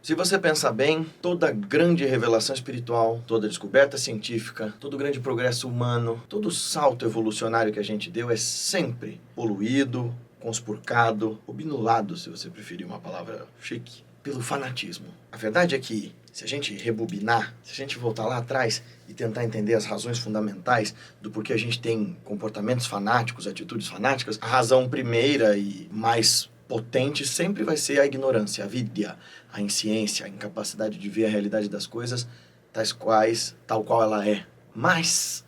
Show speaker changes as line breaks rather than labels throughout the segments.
Se você pensar bem, toda grande revelação espiritual, toda descoberta científica, todo grande progresso humano, todo salto evolucionário que a gente deu é sempre poluído, conspurcado, obnulado, se você preferir uma palavra chique, pelo fanatismo. A verdade é que, se a gente rebobinar, se a gente voltar lá atrás e tentar entender as razões fundamentais do porquê a gente tem comportamentos fanáticos, atitudes fanáticas, a razão primeira e mais potente sempre vai ser a ignorância, a vidya, a insciência, a incapacidade de ver a realidade das coisas tal qual ela é. Mas,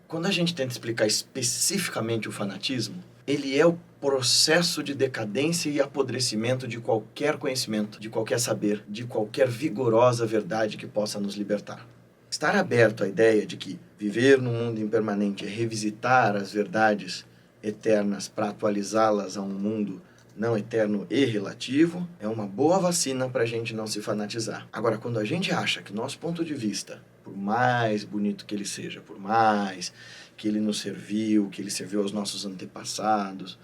quando a gente tenta explicar especificamente o fanatismo, ele é o processo de decadência e apodrecimento de qualquer conhecimento, de qualquer saber, de qualquer vigorosa verdade que possa nos libertar. Estar aberto à ideia de que viver num mundo impermanente é revisitar as verdades eternas para atualizá-las a um mundo não eterno e relativo, é uma boa vacina para a gente não se fanatizar. Agora, quando a gente acha que nosso ponto de vista, por mais bonito que ele seja, por mais que ele nos serviu, que ele serviu aos nossos antepassados,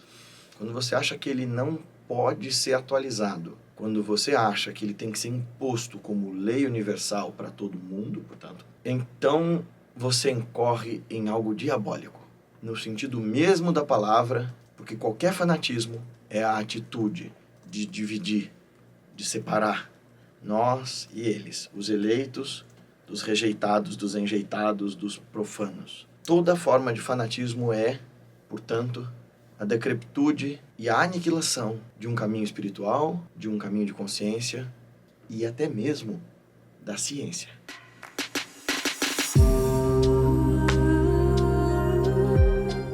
quando você acha que ele não pode ser atualizado, quando você acha que ele tem que ser imposto como lei universal para todo mundo, portanto, então você incorre em algo diabólico, no sentido mesmo da palavra, porque qualquer fanatismo é a atitude de dividir, de separar nós e eles, os eleitos dos rejeitados, dos enjeitados, dos profanos. Toda forma de fanatismo é, portanto, a decrepitude e a aniquilação de um caminho espiritual, de um caminho de consciência e até mesmo da ciência.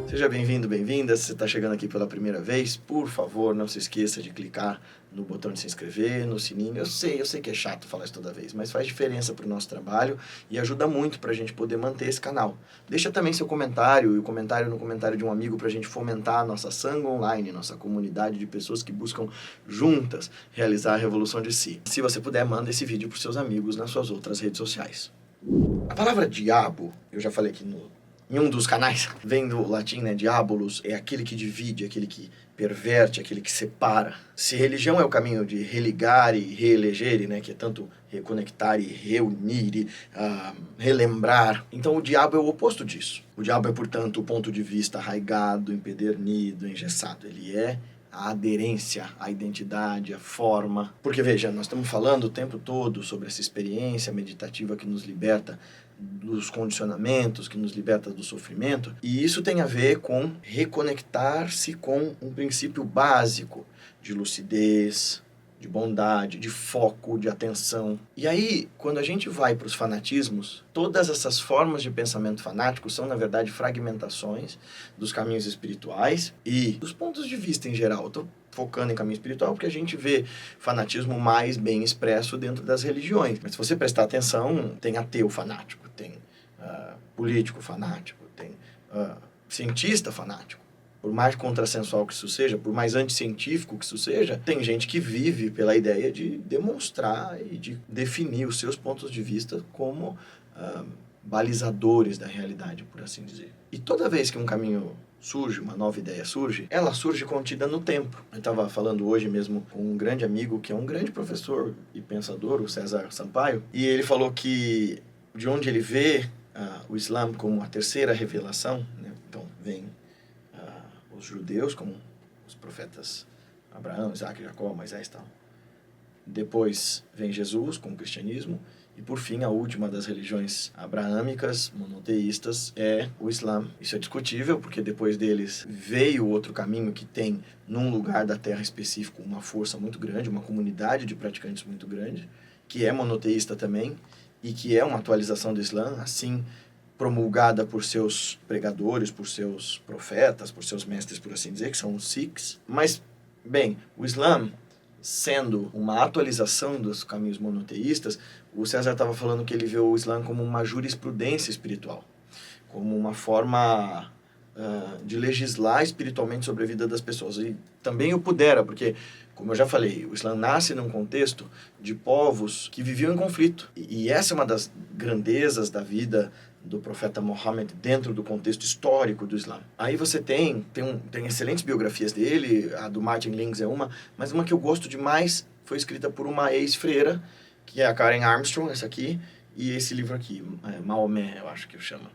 Seja bem-vindo, bem-vinda. Se você está chegando aqui pela primeira vez, por favor, não se esqueça de clicar no botão de se inscrever, no sininho. Eu sei que é chato falar isso toda vez, mas faz diferença para o nosso trabalho e ajuda muito para a gente poder manter esse canal. Deixa também seu comentário e o comentário no comentário de um amigo para a gente fomentar a nossa Sangha Online, nossa comunidade de pessoas que buscam juntas realizar a revolução de si. Se você puder, manda esse vídeo para os seus amigos nas suas outras redes sociais. A palavra diabo, eu já falei aqui em um dos canais, vem do latim, né? Diabolos é aquele que divide, aquele que perverte, aquele que separa. Se religião é o caminho de religar e reeleger, né? Que é tanto reconectar e reunir e relembrar, então o diabo é o oposto disso. O diabo é, portanto, o ponto de vista arraigado, empedernido, engessado. Ele é a aderência, a identidade, a forma. Porque, veja, nós estamos falando o tempo todo sobre essa experiência meditativa que nos liberta dos condicionamentos, que nos liberta do sofrimento, e isso tem a ver com reconectar-se com um princípio básico de lucidez, de bondade, de foco, de atenção. E aí, quando a gente vai para os fanatismos, todas essas formas de pensamento fanático são, na verdade, fragmentações dos caminhos espirituais e dos pontos de vista em geral. Estou focando em caminho espiritual porque a gente vê fanatismo mais bem expresso dentro das religiões. Mas se você prestar atenção, tem ateu fanático, tem político fanático, tem cientista fanático. Por mais contrassensual que isso seja, por mais anticientífico que isso seja, tem gente que vive pela ideia de demonstrar e de definir os seus pontos de vista como balizadores da realidade, por assim dizer. E toda vez que um caminho surge, uma nova ideia surge, ela surge contida no tempo. Eu estava falando hoje mesmo com um grande amigo, que é um grande professor e pensador, o César Sampaio, e ele falou que de onde ele vê o Islã como a terceira revelação, né? Então vem os judeus, como os profetas Abraão, Isaac, Jacó, Moisés e tal. Depois vem Jesus, com o cristianismo. E, por fim, a última das religiões abraâmicas, monoteístas, é o Islã. Isso é discutível, porque depois deles veio outro caminho que tem, num lugar da Terra específico, uma força muito grande, uma comunidade de praticantes muito grande, que é monoteísta também, e que é uma atualização do Islã, assim promulgada por seus pregadores, por seus profetas, por seus mestres, por assim dizer, que são os Sikhs. Mas, bem, o Islã, sendo uma atualização dos caminhos monoteístas, o César estava falando que ele vê o Islã como uma jurisprudência espiritual, como uma forma de legislar espiritualmente sobre a vida das pessoas. E também o pudera, porque, como eu já falei, o Islã nasce num contexto de povos que viviam em conflito. E essa é uma das grandezas da vida do profeta Muhammad dentro do contexto histórico do Islã. Aí você tem excelentes biografias dele, a do Martin Lings é uma, mas uma que eu gosto demais foi escrita por uma ex-freira que é a Karen Armstrong, essa aqui, e esse livro aqui, Maomé, eu acho que eu chamo.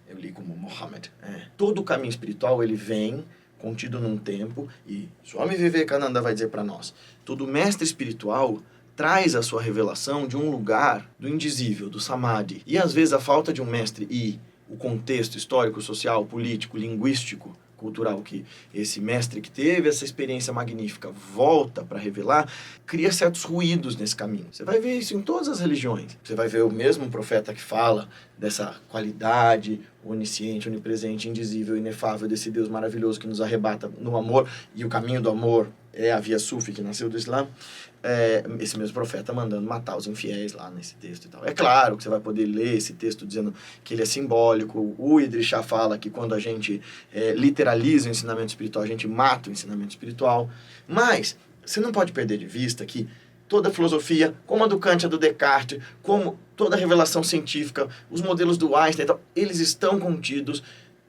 Eu li como Mohammed. Todo o caminho espiritual, ele vem contido num tempo, e Swami Vivekananda vai dizer para nós, todo mestre espiritual traz a sua revelação de um lugar do indizível, do samadhi. E às vezes a falta de um mestre e o contexto histórico, social, político, linguístico, cultural que esse mestre que teve essa experiência magnífica volta para revelar, cria certos ruídos nesse caminho. Você vai ver isso em todas as religiões. Você vai ver o mesmo profeta que fala dessa qualidade onisciente, onipresente, indizível, inefável desse Deus maravilhoso que nos arrebata no amor, e o caminho do amor é a via Sufi que nasceu do Islã. Esse mesmo profeta mandando matar os infiéis lá nesse texto e tal. É claro que você vai poder ler esse texto dizendo que ele é simbólico. O Idris Shah fala que quando a gente literaliza o ensinamento espiritual, a gente mata o ensinamento espiritual. Mas você não pode perder de vista que toda a filosofia, como a do Kant, a do Descartes, como toda a revelação científica, os modelos do Einstein e tal, eles estão contidos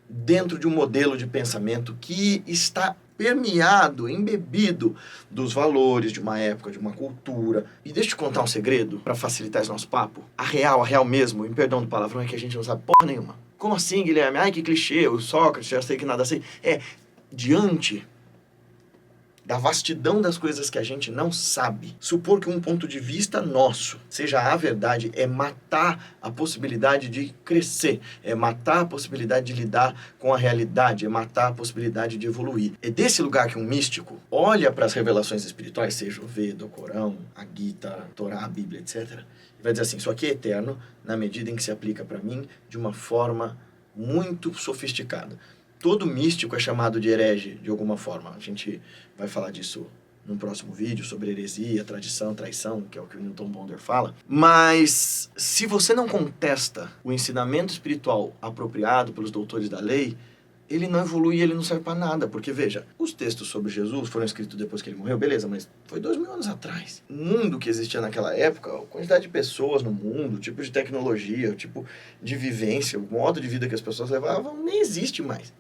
dentro de um modelo de pensamento que está permeado, embebido dos valores de uma época, de uma cultura. E deixa eu te contar um segredo para facilitar esse nosso papo. A real mesmo, em perdão do palavrão, é que a gente não sabe porra nenhuma. Como assim, Guilherme? Ai, que clichê, o Sócrates, já sei que nada sei. Diante da vastidão das coisas que a gente não sabe, supor que um ponto de vista nosso seja a verdade é matar a possibilidade de crescer, é matar a possibilidade de lidar com a realidade, é matar a possibilidade de evoluir. É desse lugar que um místico olha para as revelações espirituais, seja o Veda, o Corão, a Gita, a Torá, a Bíblia, etc., e vai dizer assim, isso aqui é eterno na medida em que se aplica para mim de uma forma muito sofisticada. Todo místico é chamado de herege, de alguma forma. A gente vai falar disso num próximo vídeo, sobre heresia, tradição, traição, que é o que o Newton Bonder fala. Mas, se você não contesta o ensinamento espiritual apropriado pelos doutores da lei, ele não evolui, ele não serve para nada. Porque, veja, os textos sobre Jesus foram escritos depois que ele morreu, beleza, mas foi 2000 anos atrás. O mundo que existia naquela época, a quantidade de pessoas no mundo, o tipo de tecnologia, o tipo de vivência, o modo de vida que as pessoas levavam, nem existe mais.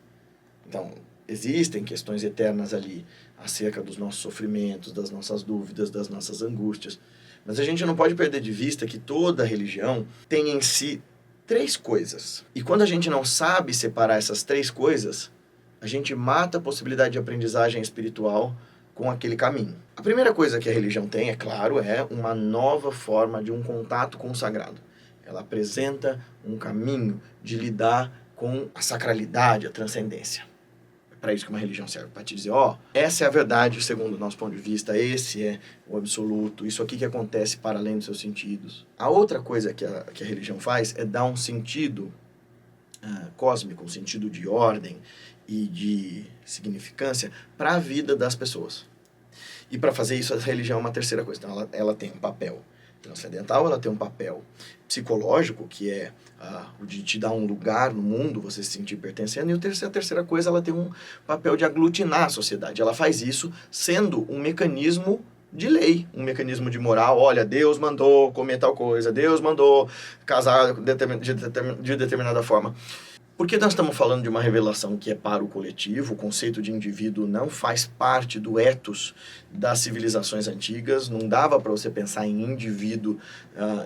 Então, existem questões eternas ali acerca dos nossos sofrimentos, das nossas dúvidas, das nossas angústias. Mas a gente não pode perder de vista que toda religião tem em si 3 coisas. E quando a gente não sabe separar essas 3 coisas, a gente mata a possibilidade de aprendizagem espiritual com aquele caminho. A primeira coisa que a religião tem, é claro, é uma nova forma de um contato com o sagrado. Ela apresenta um caminho de lidar com a sacralidade, a transcendência. Para isso que uma religião serve, para te dizer, essa é a verdade segundo o nosso ponto de vista, esse é o absoluto, isso aqui que acontece para além dos seus sentidos. A outra coisa que a religião faz é dar um sentido cósmico, um sentido de ordem e de significância para a vida das pessoas. E para fazer isso, a religião é uma terceira coisa. Então, ela tem um papel transcendental, ela tem um papel psicológico, que é o de te dar um lugar no mundo, você se sentir pertencendo, e a terceira coisa, ela tem um papel de aglutinar a sociedade. Ela faz isso sendo um mecanismo de lei, um mecanismo de moral. Olha, Deus mandou comer tal coisa, Deus mandou casar de determinada forma. Porque nós estamos falando de uma revelação que é para o coletivo, o conceito de indivíduo não faz parte do ethos das civilizações antigas, não dava para você pensar em indivíduo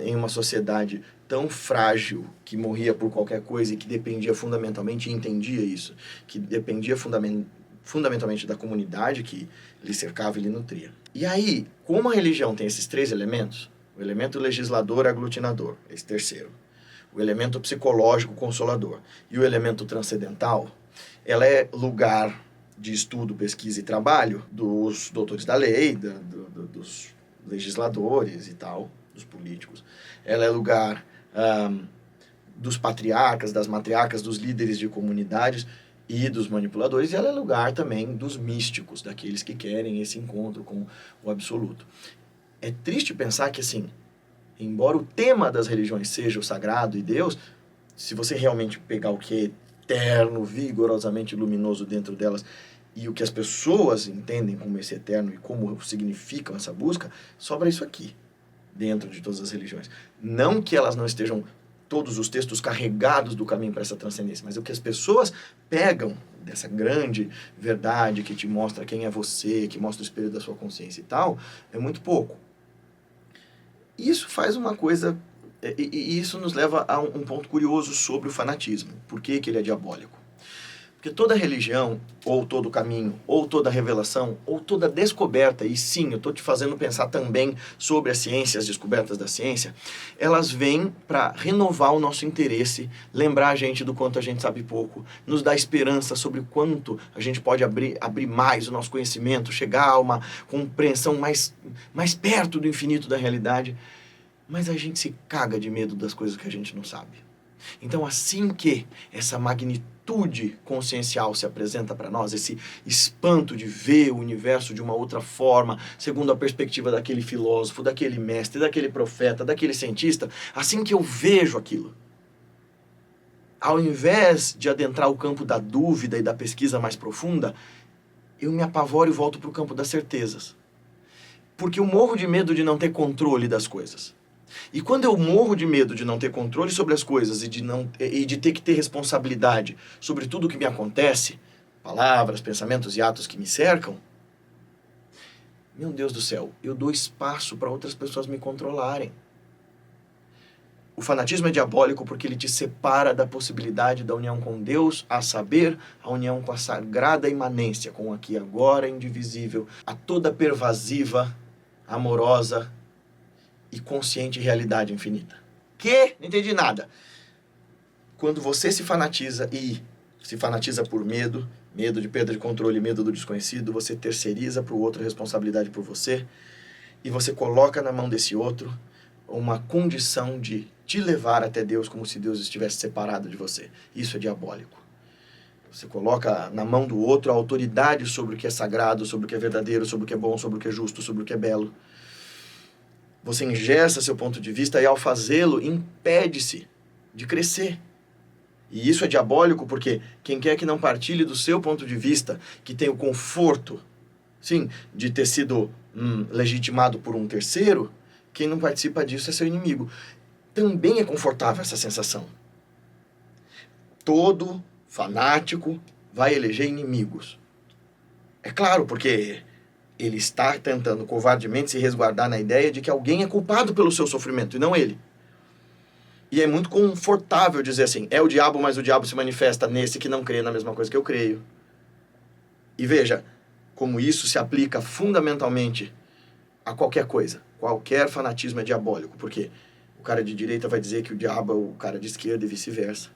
em uma sociedade tão frágil, que morria por qualquer coisa e que dependia fundamentalmente, e entendia isso, que dependia fundamentalmente da comunidade que lhe cercava e lhe nutria. E aí, como a religião tem esses 3 elementos, o elemento legislador aglutinador, esse terceiro, o elemento psicológico consolador e o elemento transcendental, ela é lugar de estudo, pesquisa e trabalho dos doutores da lei, dos legisladores e tal, dos políticos. Ela é lugar dos patriarcas, das matriarcas, dos líderes de comunidades e dos manipuladores, e ela é lugar também dos místicos, daqueles que querem esse encontro com o absoluto. É triste pensar que, assim, embora o tema das religiões seja o sagrado e Deus, se você realmente pegar o que é eterno, vigorosamente luminoso dentro delas, e o que as pessoas entendem como esse eterno e como significam essa busca, sobra isso aqui, dentro de todas as religiões. Não que elas não estejam todos os textos carregados do caminho para essa transcendência, mas o que as pessoas pegam dessa grande verdade que te mostra quem é você, que mostra o espelho da sua consciência e tal, é muito pouco. Isso faz uma coisa, e isso nos leva a um ponto curioso sobre o fanatismo. Por que que ele é diabólico? Porque toda religião, ou todo caminho, ou toda revelação, ou toda descoberta, e sim, eu estou te fazendo pensar também sobre a ciência, as descobertas da ciência, elas vêm para renovar o nosso interesse, lembrar a gente do quanto a gente sabe pouco, nos dar esperança sobre o quanto a gente pode abrir mais o nosso conhecimento, chegar a uma compreensão mais perto do infinito da realidade. Mas a gente se caga de medo das coisas que a gente não sabe. Então, assim que essa magnitude consciencial se apresenta para nós, esse espanto de ver o universo de uma outra forma, segundo a perspectiva daquele filósofo, daquele mestre, daquele profeta, daquele cientista, assim que eu vejo aquilo, ao invés de adentrar o campo da dúvida e da pesquisa mais profunda, eu me apavoro e volto para o campo das certezas. Porque eu morro de medo de não ter controle das coisas. E quando eu morro de medo de não ter controle sobre as coisas e de ter que ter responsabilidade sobre tudo o que me acontece, palavras, pensamentos e atos que me cercam, meu Deus do céu, eu dou espaço para outras pessoas me controlarem. O fanatismo é diabólico porque ele te separa da possibilidade da união com Deus, a saber, a união com a sagrada imanência, com o aqui e agora indivisível, a toda pervasiva, amorosa e consciente realidade infinita. Que? Não entendi nada. Quando você se fanatiza por medo de perda de controle, medo do desconhecido, você terceiriza para o outro a responsabilidade por você e você coloca na mão desse outro uma condição de te levar até Deus como se Deus estivesse separado de você. Isso é diabólico. Você coloca na mão do outro a autoridade sobre o que é sagrado, sobre o que é verdadeiro, sobre o que é bom, sobre o que é justo, sobre o que é belo. Você engessa seu ponto de vista e, ao fazê-lo, impede-se de crescer. E isso é diabólico porque quem quer que não partilhe do seu ponto de vista, que tem o conforto, sim, de ter sido legitimado por um terceiro, quem não participa disso é seu inimigo. Também é confortável essa sensação. Todo fanático vai eleger inimigos. É claro, porque ele está tentando covardemente se resguardar na ideia de que alguém é culpado pelo seu sofrimento e não ele. E é muito confortável dizer assim, é o diabo, mas o diabo se manifesta nesse que não crê na mesma coisa que eu creio. E veja como isso se aplica fundamentalmente a qualquer coisa. Qualquer fanatismo é diabólico, porque o cara de direita vai dizer que o diabo é o cara de esquerda e vice-versa.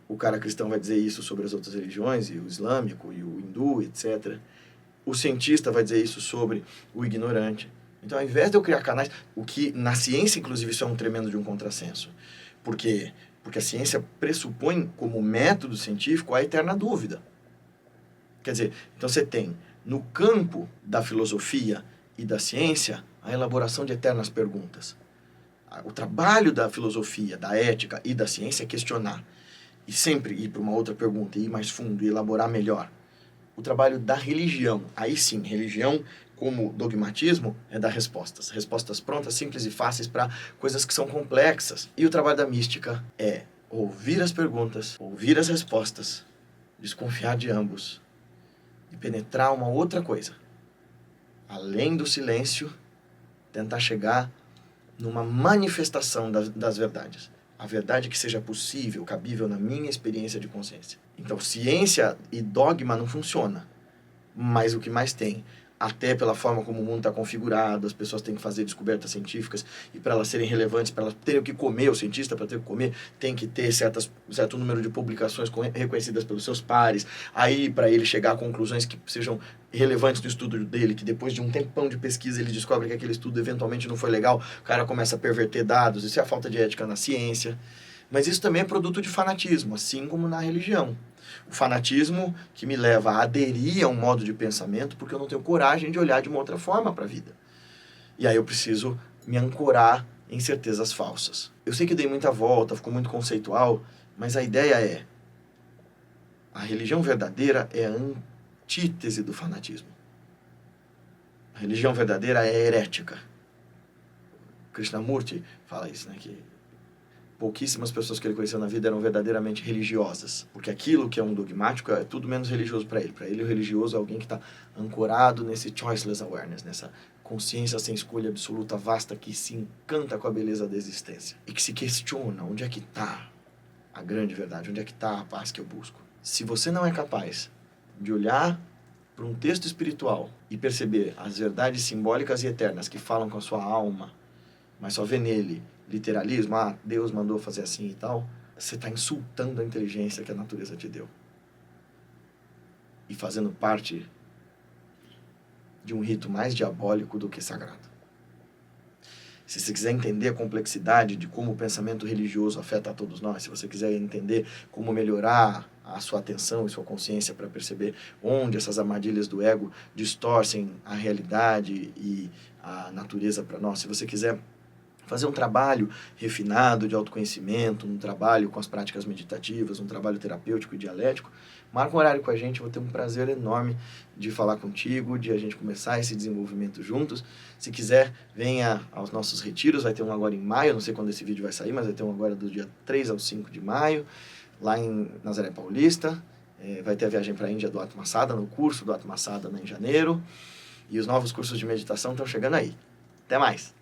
O cara cristão vai dizer isso sobre as outras religiões, e o islâmico, e o hindu, etc. O cientista vai dizer isso sobre o ignorante. Então, ao invés de eu criar canais, o que na ciência, inclusive, isso é um tremendo de um contrassenso. Por quê? Porque a ciência pressupõe como método científico a eterna dúvida. Quer dizer, então você tem no campo da filosofia e da ciência a elaboração de eternas perguntas. O trabalho da filosofia, da ética e da ciência é questionar. E sempre ir para uma outra pergunta, ir mais fundo e elaborar melhor. O trabalho da religião, aí sim, religião como dogmatismo, é dar respostas. Respostas prontas, simples e fáceis para coisas que são complexas. E o trabalho da mística é ouvir as perguntas, ouvir as respostas, desconfiar de ambos e penetrar uma outra coisa. Além do silêncio, tentar chegar numa manifestação das verdades. A verdade que seja possível, cabível na minha experiência de consciência. Então, ciência e dogma não funciona. Mas o que mais tem, até pela forma como o mundo está configurado, as pessoas têm que fazer descobertas científicas, e para elas serem relevantes, para elas terem o que comer, o cientista, para ter o que comer, tem que ter certo número de publicações reconhecidas pelos seus pares, aí para ele chegar a conclusões que sejam relevantes do estudo dele, que depois de um tempão de pesquisa ele descobre que aquele estudo eventualmente não foi legal, o cara começa a perverter dados, isso é a falta de ética na ciência. Mas isso também é produto de fanatismo, assim como na religião. O fanatismo que me leva a aderir a um modo de pensamento porque eu não tenho coragem de olhar de uma outra forma para a vida. E aí eu preciso me ancorar em certezas falsas. Eu sei que dei muita volta, ficou muito conceitual, mas a ideia é: a religião verdadeira é a antítese do fanatismo. A religião verdadeira é herética. Krishnamurti fala isso, né? Que pouquíssimas pessoas que ele conheceu na vida eram verdadeiramente religiosas. Porque aquilo que é um dogmático é tudo menos religioso para ele. Para ele, o religioso é alguém que está ancorado nesse choiceless awareness, nessa consciência sem escolha absoluta vasta que se encanta com a beleza da existência e que se questiona onde é que está a grande verdade, onde é que está a paz que eu busco. Se você não é capaz de olhar para um texto espiritual e perceber as verdades simbólicas e eternas que falam com a sua alma, mas só vê nele literalismo, Deus mandou fazer assim e tal, você está insultando a inteligência que a natureza te deu. E fazendo parte de um rito mais diabólico do que sagrado. Se você quiser entender a complexidade de como o pensamento religioso afeta a todos nós, se você quiser entender como melhorar a sua atenção e sua consciência para perceber onde essas armadilhas do ego distorcem a realidade e a natureza para nós, se você quiser fazer um trabalho refinado de autoconhecimento, um trabalho com as práticas meditativas, um trabalho terapêutico e dialético, marca um horário com a gente, eu vou ter um prazer enorme de falar contigo, de a gente começar esse desenvolvimento juntos. Se quiser, venha aos nossos retiros, vai ter um agora em maio, não sei quando esse vídeo vai sair, mas vai ter um agora do dia 3 ao 5 de maio, lá em Nazaré Paulista. Vai ter a viagem para a Índia do Atma Sadhana, no curso do Atma Sadhana em janeiro, e os novos cursos de meditação estão chegando aí. Até mais!